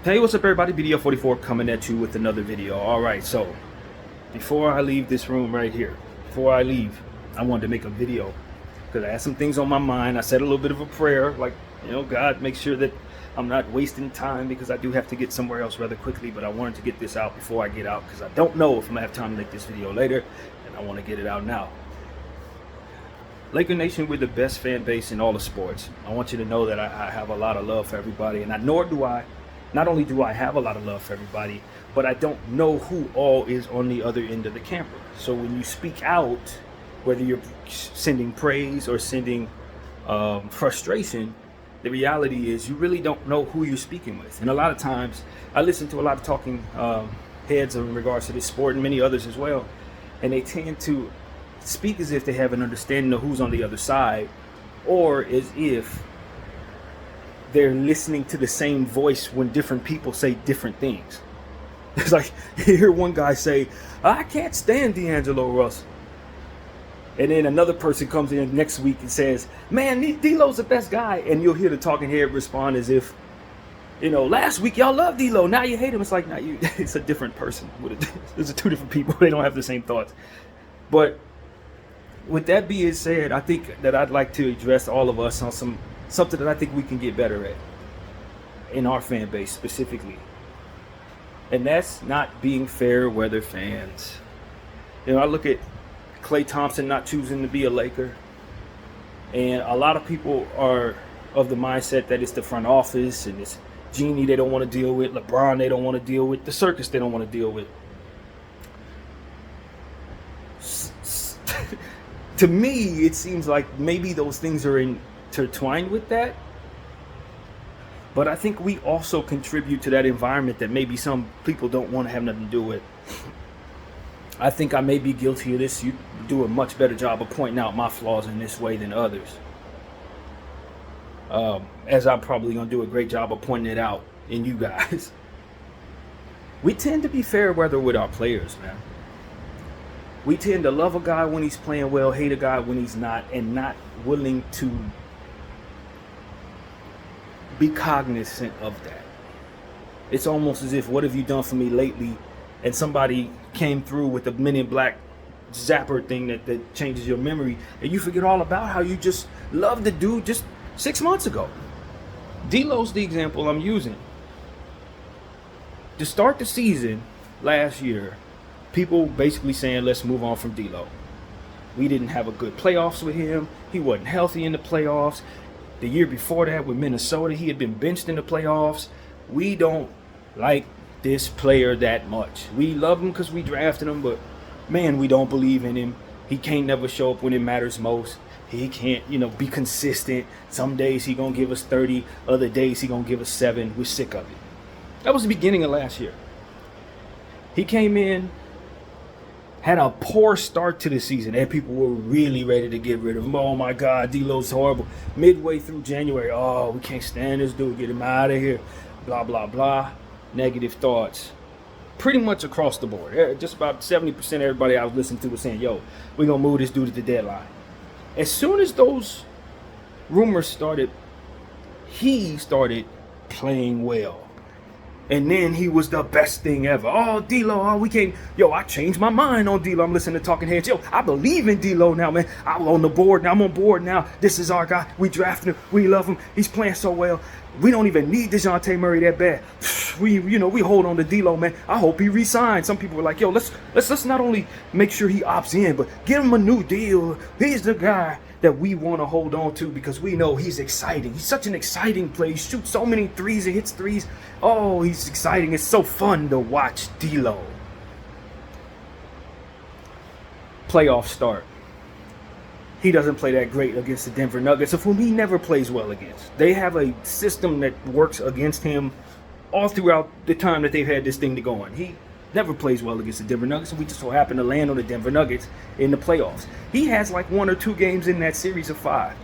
Hey, what's up everybody? BDL 44 coming at you with another video. Alright, so before I leave this room right here, I wanted to make a video because I had some things on my mind. I said a little bit of a prayer, like, God, make sure that I'm not wasting time because I do have to get somewhere else rather quickly, but I wanted to get this out before I get out because I don't know if I'm gonna have time to make this video later, and I want to get it out now. Laker Nation, we're the best fan base in all of sports. I want you to know that I have a lot of love for everybody, and not only do I have a lot of love for everybody, but I don't know who all is on the other end of the camera. So when you speak out, whether you're sending praise or sending frustration, the reality is you really don't know who you're speaking with. And a lot of times, I listen to a lot of talking heads in regards to this sport and many others as well, and they tend to speak as if they have an understanding of who's on the other side, or as if they're listening to the same voice when different people say different things. It's like you hear one guy say, I can't stand D'Angelo Russell. And then another person comes in next week and says, man, D'Lo's the best guy. And you'll hear the talking head respond as if, last week y'all loved D'Lo, now you hate him. It's like, it's a different person. There's two different people. They don't have the same thoughts. But with that being said, I think that I'd like to address all of us on something that I think we can get better at in our fan base specifically. And that's not being fair weather fans. I look at Klay Thompson not choosing to be a Laker, and a lot of people are of the mindset that it's the front office and it's Genie they don't want to deal with, LeBron they don't want to deal with, the circus they don't want to deal with. To me, it seems like maybe those things are intertwined with that, but I think we also contribute to that environment that maybe some people don't want to have nothing to do with. I think I may be guilty of this. You do a much better job of pointing out my flaws in this way than others, as I'm probably going to do a great job of pointing it out in you guys. We tend to be fair weather with our players, man. We tend to love a guy when he's playing well, hate a guy when he's not, and not willing to be cognizant of that. It's almost as if, what have you done for me lately? And somebody came through with a Men in Black zapper thing that changes your memory, and you forget all about how you just loved the dude just 6 months ago. D'Lo's the example I'm using. To start the season last year, people basically saying, let's move on from D'Lo. We didn't have a good playoffs with him. He wasn't healthy in the playoffs. The year before that with Minnesota, he had been benched in the playoffs. We don't like this player that much. We love him because we drafted him, but man, we don't believe in him. He can't never show up when it matters most. He can't, be consistent. Some days he gonna give us 30, other days he gonna give us 7. We're sick of it. That was the beginning of last year. He came in, had a poor start to the season, and people were really ready to get rid of him. Oh my God, D'Lo's horrible. Midway through January, oh, we can't stand this dude, get him out of here. Blah, blah, blah. Negative thoughts. Pretty much across the board. Just about 70% of everybody I was listening to was saying, yo, we're going to move this dude at the deadline. As soon as those rumors started, he started playing well. And then he was the best thing ever. Oh, D'Lo, we can't. Yo, I changed my mind on D'Lo. I'm listening to talking heads. Yo, I believe in D'Lo now, man. I'm on the board now. I'm on board now. This is our guy. We drafted him. We love him. He's playing so well. We don't even need DeJounte Murray that bad. We hold on to D'Lo, man. I hope he resigns. Some people were like, yo, let's not only make sure he opts in, but give him a new deal. He's the guy that we want to hold on to because we know he's exciting. He's such an exciting player. He shoots so many threes. He hits threes. Oh, he's exciting. It's so fun to watch D'Lo. Playoff start. He doesn't play that great against the Denver Nuggets, of whom he never plays well against. They have a system that works against him all throughout the time that they've had this thing to go on. He never plays well against the Denver Nuggets, and we just so happen to land on the Denver Nuggets in the playoffs. He has like 1 or 2 games in that series of 5,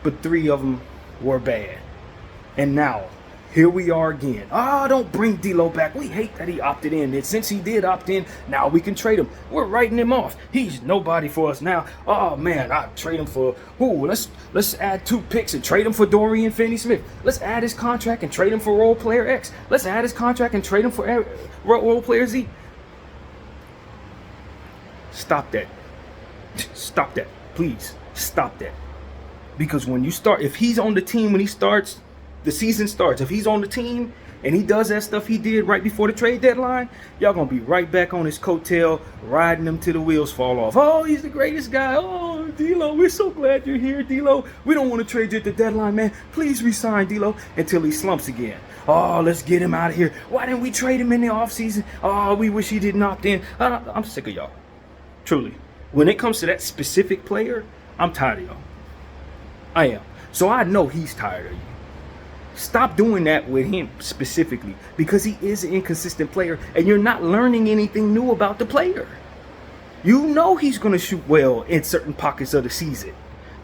but 3 of them were bad. And now Here we are again. Ah, don't bring D'Lo back. We hate that he opted in. And since he did opt in, now we can trade him. We're writing him off. He's nobody for us now. Oh man, I trade him for let's add 2 picks and trade him for Dorian Finney-Smith. Let's add his contract and trade him for role player X. Let's add his contract and trade him for role player Z. Stop that. Stop that. Please stop that. Because when you start, if he's on the team when he starts, the season starts, if he's on the team and he does that stuff he did right before the trade deadline, y'all gonna be right back on his coattail, riding him till the wheels fall off. Oh, he's the greatest guy. Oh, D'Lo, we're so glad you're here, D'Lo. We don't want to trade you at the deadline, man. Please resign, D'Lo, until he slumps again. Oh, let's get him out of here. Why didn't we trade him in the offseason? Oh, we wish he didn't opt in. I'm sick of y'all. Truly. When it comes to that specific player, I'm tired of y'all. I am. So I know he's tired of you. Stop doing that with him specifically, because he is an inconsistent player and you're not learning anything new about the player. You know he's going to shoot well in certain pockets of the season.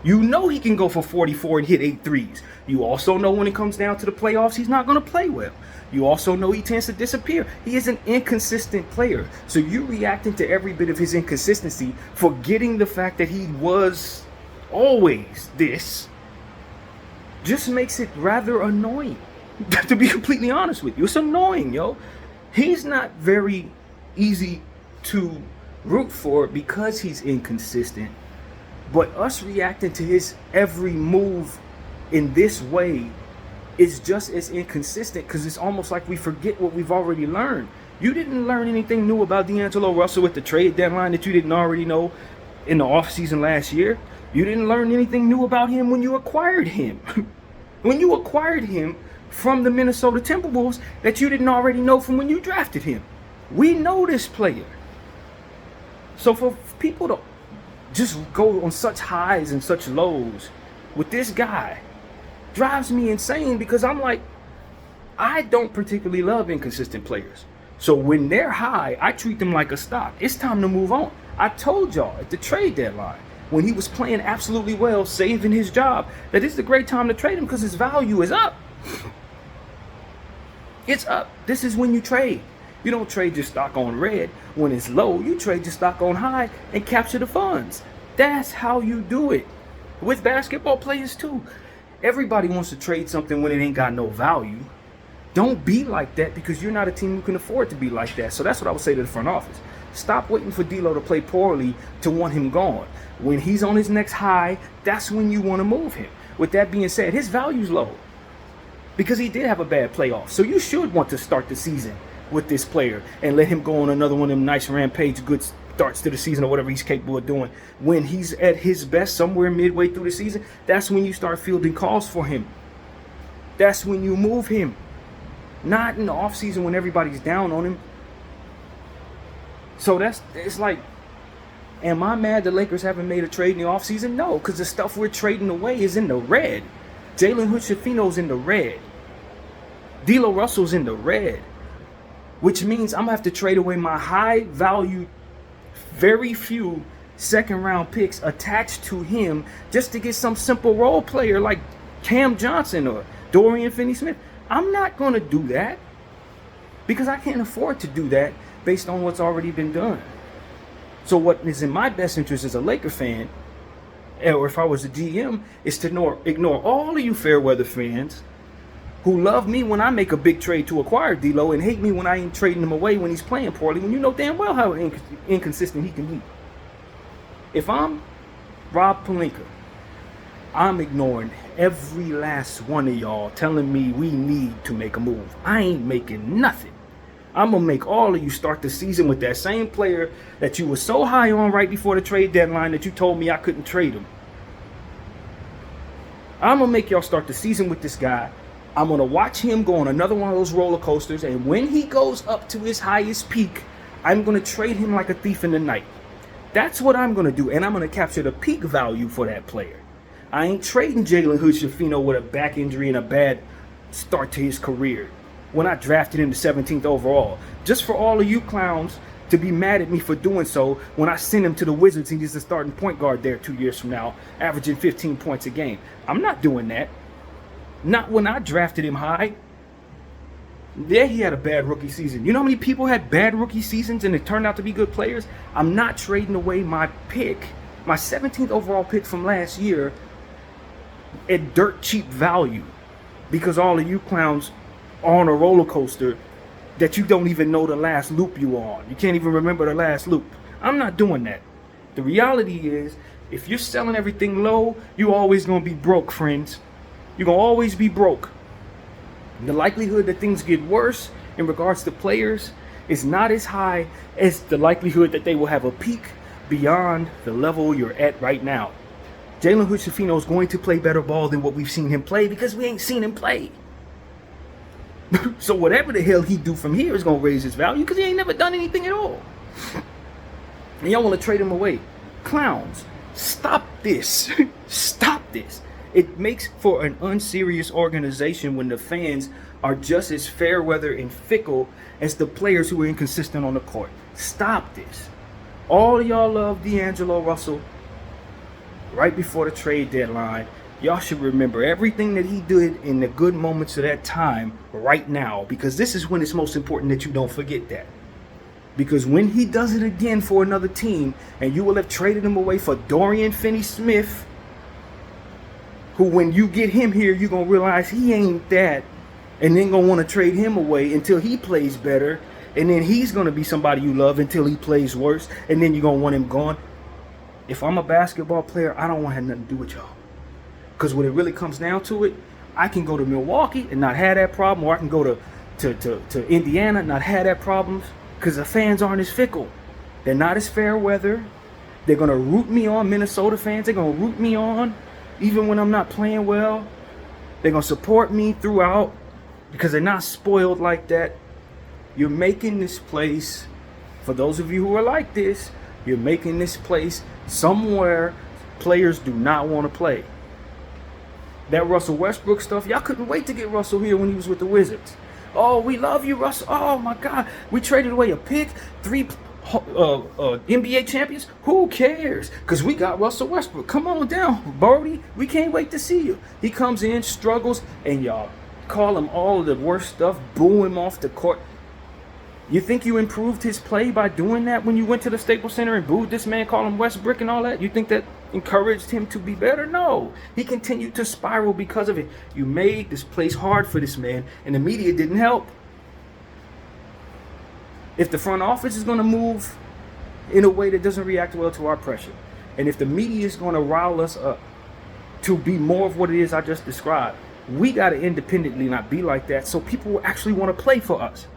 You know he can go for 44 and hit 8 threes. You also know when it comes down to the playoffs, he's not going to play well. You also know he tends to disappear. He is an inconsistent player. So you reacting to every bit of his inconsistency, forgetting the fact that he was always this, just makes it rather annoying. To be completely honest with you, it's annoying, yo. He's not very easy to root for because he's inconsistent. But us reacting to his every move in this way is just as inconsistent, because it's almost like we forget what we've already learned. You didn't learn anything new about D'Angelo Russell at the trade deadline that you didn't already know in the offseason last year. You didn't learn anything new about him when you acquired him. When you acquired him from the Minnesota Timberwolves that you didn't already know from when you drafted him. We know this player. So for people to just go on such highs and such lows with this guy drives me insane, because I'm like, I don't particularly love inconsistent players. So when they're high, I treat them like a stock. It's time to move on. I told y'all at the trade deadline, when he was playing absolutely well, saving his job, that it's a great time to trade him because his value is up. It's up. This is when you trade. You don't trade your stock on red when it's low. You trade your stock on high and capture the funds. That's how you do it. With basketball players too. Everybody wants to trade something when it ain't got no value. Don't be like that, because you're not a team who can afford to be like that. So that's what I would say to the front office. Stop waiting for D'Lo to play poorly to want him gone. When he's on his next high, that's when you want to move him. With that being said, his value's low because he did have a bad playoff. So you should want to start the season with this player and let him go on another one of them nice rampage, good starts to the season or whatever he's capable of doing. When he's at his best somewhere midway through the season, that's when you start fielding calls for him. That's when you move him. Not in the offseason when everybody's down on him. So it's like, am I mad the Lakers haven't made a trade in the offseason? No, because the stuff we're trading away is in the red. Jalen Hood-Schifino's in the red. D'Lo Russell's in the red. Which means I'm going to have to trade away my high-value, very few second-round picks attached to him just to get some simple role player like Cam Johnson or Dorian Finney-Smith. I'm not going to do that because I can't afford to do that based on what's already been done. So what is in my best interest as a Laker fan, or if I was a GM, is to ignore all of you fair weather fans who love me when I make a big trade to acquire D'Lo and hate me when I ain't trading him away when he's playing poorly, when you know damn well how inconsistent he can be. If I'm Rob Pelinka, I'm ignoring every last one of y'all telling me we need to make a move. I ain't making nothing. I'm going to make all of you start the season with that same player that you were so high on right before the trade deadline that you told me I couldn't trade him. I'm going to make y'all start the season with this guy. I'm going to watch him go on another one of those roller coasters, and when he goes up to his highest peak, I'm going to trade him like a thief in the night. That's what I'm going to do, and I'm going to capture the peak value for that player. I ain't trading Jalen Hood-Schifino with a back injury and a bad start to his career when I drafted him the 17th overall, just for all of you clowns to be mad at me for doing so when I send him to the Wizards and he's the starting point guard there 2 years from now, averaging 15 points a game. I'm not doing that. Not when I drafted him high. Yeah, he had a bad rookie season. You know how many people had bad rookie seasons and it turned out to be good players? I'm not trading away my pick, my 17th overall pick from last year, at dirt cheap value, because all of you clowns are on a roller coaster that you don't even know the last loop you were on. You can't even remember the last loop. I'm not doing that. The reality is, if you're selling everything low, you're always going to be broke, friends. You're going to always be broke. The likelihood that things get worse in regards to players is not as high as the likelihood that they will have a peak beyond the level you're at right now. Jalen Hood-Schifino is going to play better ball than what we've seen him play, because we ain't seen him play. So whatever the hell he do from here is going to raise his value, because he ain't never done anything at all. And y'all want to trade him away. Clowns, stop this. Stop this. It makes for an unserious organization when the fans are just as fair weather and fickle as the players who are inconsistent on the court. Stop this. All of y'all love D'Angelo Russell. Right before the trade deadline, y'all should remember everything that he did in the good moments of that time right now, because this is when it's most important that you don't forget that. Because when he does it again for another team, and you will have traded him away for Dorian Finney-Smith, who when you get him here, you're going to realize he ain't that, and then going to want to trade him away until he plays better, and then he's going to be somebody you love until he plays worse, and then you're going to want him gone. If I'm a basketball player, I don't want to have nothing to do with y'all. Because when it really comes down to it, I can go to Milwaukee and not have that problem, or I can go to Indiana and not have that problem, because the fans aren't as fickle. They're not as fair weather. They're going to root me on. Minnesota fans, they're going to root me on even when I'm not playing well. They're going to support me throughout because they're not spoiled like that. You're making this place, for those of you who are like this, you're making this place somewhere players do not want to play. That Russell Westbrook stuff, y'all couldn't wait to get Russell here when he was with the Wizards. Oh, we love you, Russell. Oh, my God. We traded away a pick, 3 NBA champions. Who cares? Because we got Russell Westbrook. Come on down, Brody. We can't wait to see you. He comes in, struggles, and y'all call him all of the worst stuff, boo him off the court. You think you improved his play by doing that when you went to the Staples Center and booed this man, called him Westbrook and all that? You think that encouraged him to be better? No. He continued to spiral because of it. You made this place hard for this man, and the media didn't help. If the front office is going to move in a way that doesn't react well to our pressure, and if the media is going to rile us up to be more of what it is I just described, we got to independently not be like that so people will actually want to play for us.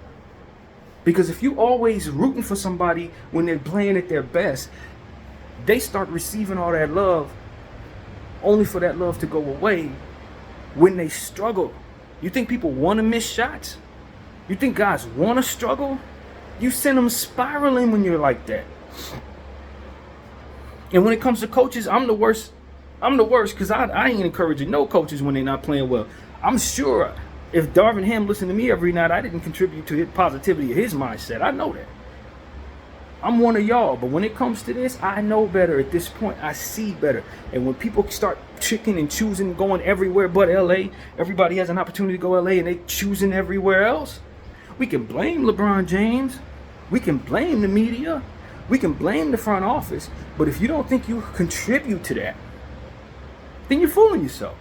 Because if you always rooting for somebody when they're playing at their best, they start receiving all that love only for that love to go away when they struggle. You think people want to miss shots? You think guys want to struggle? You send them spiraling when you're like that. And when it comes to coaches, I'm the worst. I'm the worst because I ain't encouraging no coaches when they're not playing well. I'm sure if Darvin Ham listened to me every night, I didn't contribute to his positivity of his mindset. I know that. I'm one of y'all, but when it comes to this, I know better at this point. I see better. And when people start picking and choosing, going everywhere but LA, everybody has an opportunity to go LA and they choosing everywhere else. We can blame LeBron James. We can blame the media. We can blame the front office. But if you don't think you contribute to that, then you're fooling yourself.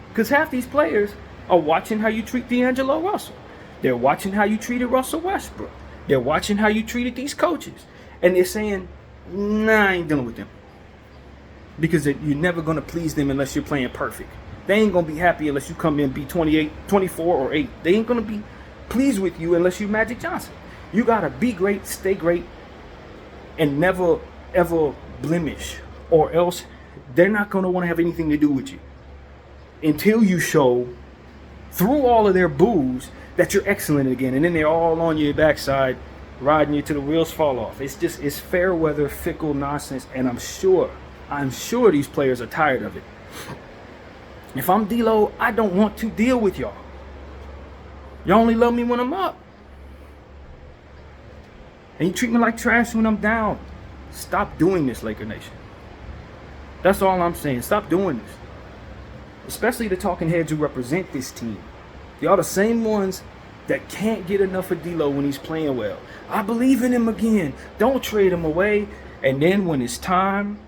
Because half these players are watching how you treat D'Angelo Russell. They're watching how you treated Russell Westbrook. They're watching how you treated these coaches. And they're saying, nah, I ain't dealing with them. Because you're never going to please them unless you're playing perfect. They ain't going to be happy unless you come in and be 28, 24, or 8. They ain't going to be pleased with you unless you're Magic Johnson. You got to be great, stay great, and never, ever blemish. Or else they're not going to want to have anything to do with you. Until you show, through all of their boos, that you're excellent again. And then they're all on your backside, riding you till the wheels fall off. It's fair weather, fickle nonsense. And I'm sure these players are tired of it. If I'm D-Lo, I don't want to deal with y'all. Y'all only love me when I'm up. And you treat me like trash when I'm down. Stop doing this, Laker Nation. That's all I'm saying. Stop doing this. Especially the talking heads who represent this team. Y'all the same ones that can't get enough of D'Lo when he's playing well. I believe in him again. Don't trade him away. And then when it's time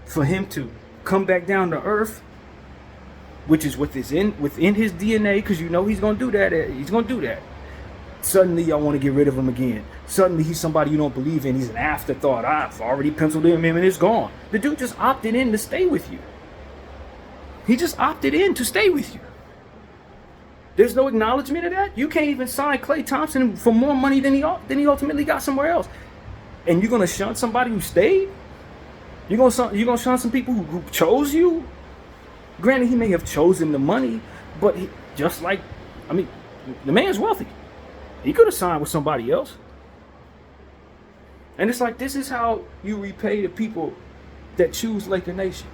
for him to come back down to earth, which is within his DNA, because you know he's gonna do that. He's gonna do that. Suddenly, y'all want to get rid of him again. Suddenly, he's somebody you don't believe in. He's an afterthought. I've already penciled him in, and it's gone. The dude just opted in to stay with you. He just opted in to stay with you. There's no acknowledgement of that. You can't even sign Klay Thompson for more money than he ultimately got somewhere else. And you're gonna shun somebody who stayed? You're gonna shun some people who chose you? Granted, he may have chosen the money, but the man's wealthy. He could have signed with somebody else. And it's like, this is how you repay the people that choose Laker Nation.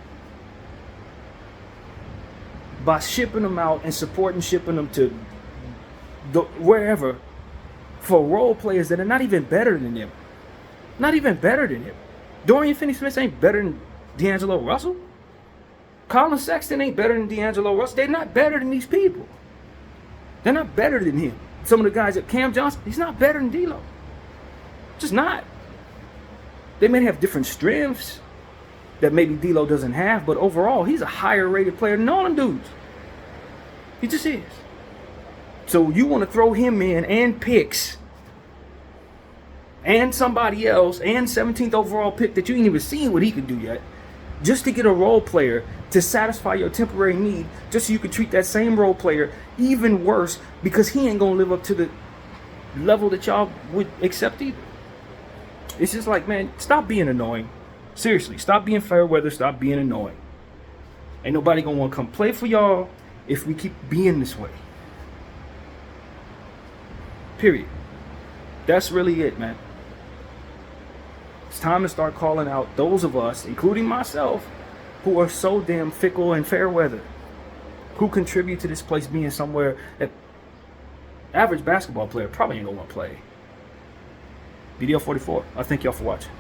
By shipping them out and shipping them to wherever for role players that are not even better than them. Not even better than him. Dorian Finney-Smith ain't better than D'Angelo Russell. Colin Sexton ain't better than D'Angelo Russell. They're not better than these people. They're not better than him. Some of the guys at Cam Johnson, he's not better than D'Lo. Just not. They may have different strengths that maybe D'Lo doesn't have, but overall, he's a higher rated player than all them dudes. He just is. So you want to throw him in and picks and somebody else and 17th overall pick that you ain't even seen what he can do yet, just to get a role player to satisfy your temporary need, just so you can treat that same role player even worse because he ain't gonna live up to the level that y'all would accept either. It's just like, man, stop being annoying. Seriously, stop being fair weather, stop being annoying. Ain't nobody gonna want to come play for y'all if we keep being this way. Period. That's really it, man. It's time to start calling out those of us, including myself, who are so damn fickle and fair weather, who contribute to this place being somewhere that average basketball player probably ain't gonna want to play. BDL 44. I thank y'all for watching.